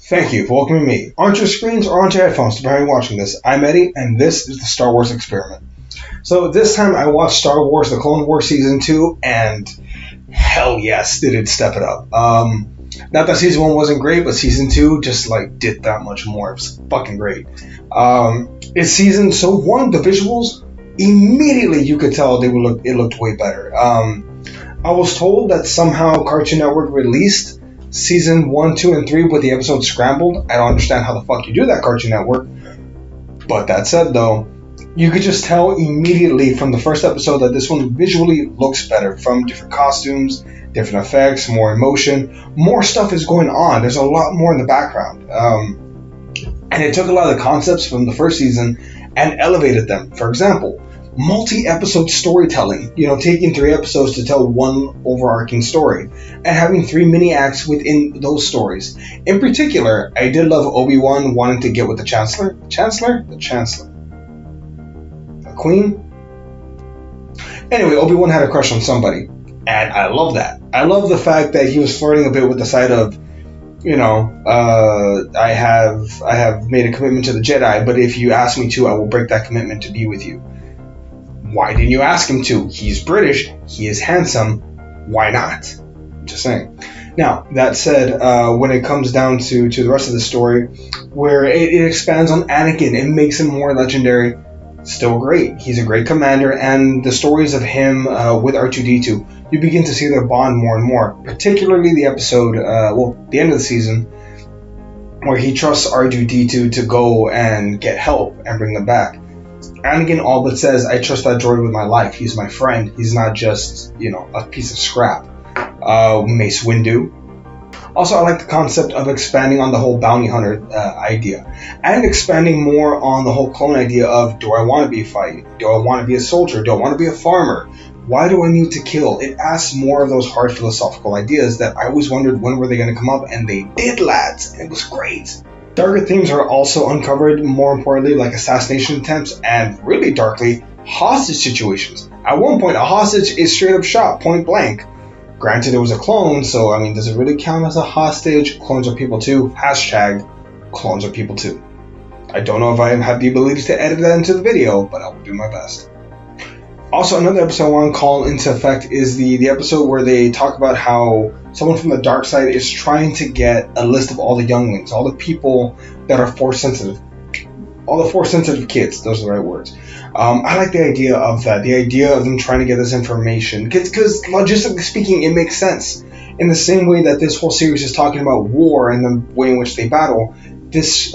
Thank you for welcoming me onto your screens or onto your headphones, depending on watching this. I'm Eddie, and this is the Star Wars experiment. So this time I watched Star Wars: The Clone Wars Season 2, and hell yes, did it step it up. Not that Season 1 wasn't great, but Season 2 just did that much more. It was fucking great. It's Season, so one, the visuals, immediately you could tell it looked way better. I was told that somehow Cartoon Network released Season 1, 2, and 3 with the episodes scrambled. I don't understand how the fuck you do that, Cartoon Network. But that said, though, you could just tell immediately from the first episode that this one visually looks better, from different costumes, different effects, more emotion, more stuff is going on. There's a lot more in the background. And it took a lot of the concepts from the first season and elevated them. For example, multi-episode storytelling, taking 3 episodes to tell one overarching story and having 3 mini acts within those stories. In particular, I did love Obi-Wan wanting to get with the Chancellor. The Queen? Anyway, Obi-Wan had a crush on somebody, and I love that. I love the fact that he was flirting a bit with the side of, I have made a commitment to the Jedi, but if you ask me to, I will break that commitment to be with you. Why didn't you ask him to? He's British. He is handsome. Why not? Just saying. Now, that said, when it comes down to the rest of the story, where it expands on Anakin and makes him more legendary, still great. He's a great commander, and the stories of him with R2-D2, you begin to see their bond more and more, particularly the episode, the end of the season, where he trusts R2-D2 to go and get help and bring them back. Anakin all but says, I trust that droid with my life. He's my friend. He's not just, a piece of scrap. Mace Windu. Also, I like the concept of expanding on the whole bounty hunter idea. And expanding more on the whole clone idea of, do I want to be fighting? Do I want to be a soldier? Do I want to be a farmer? Why do I need to kill? It asks more of those hard philosophical ideas that I always wondered when were they going to come up, and they did, lads. And it was great. Darker themes are also uncovered, more importantly, like assassination attempts and, really darkly, hostage situations. At one point, a hostage is straight up shot, point blank. Granted, it was a clone, so, does it really count as a hostage? Clones are people too. Hashtag, clones are people too. I don't know if I have the ability to edit that into the video, but I will do my best. Also, another episode I want to call into effect is the episode where they talk about how someone from the dark side is trying to get a list of all the younglings, all the people that are force sensitive. All the force sensitive kids, those are the right words. I like the idea of that, the idea of them trying to get this information, because logistically speaking, it makes sense. In the same way that this whole series is talking about war and the way in which they battle, this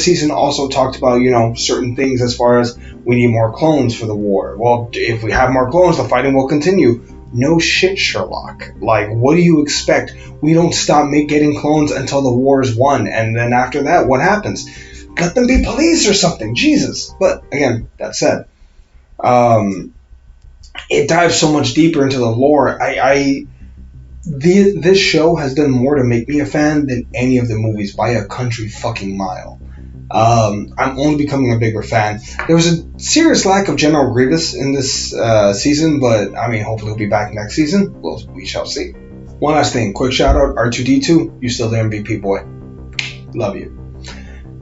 season also talked about, certain things as far as we need more clones for the war. Well, if we have more clones, the fighting will continue. No shit, Sherlock. What do you expect? We don't stop getting clones until the war is won, and then after that, what happens? Let them be police or something, Jesus. But again, that said, it dives so much deeper into the lore. This show has done more to make me a fan than any of the movies by a country fucking mile. I'm only becoming a bigger fan. There was a serious lack of General Grievous in this season, but hopefully he'll be back next season. We shall see. One last thing, quick shout out, R2-D2, you still the MVP boy. Love you.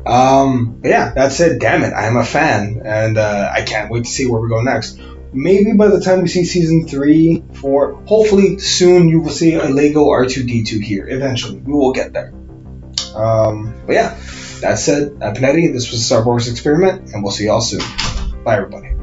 But yeah, that said, damn it, I am a fan, and I can't wait to see where we go next. Maybe by the time we see Season 3, 4, hopefully soon you will see a Lego R2-D2 here. Eventually, we will get there. But yeah, that said, I'm Panetti, this was the Star Wars experiment, and we'll see y'all soon. Bye, everybody.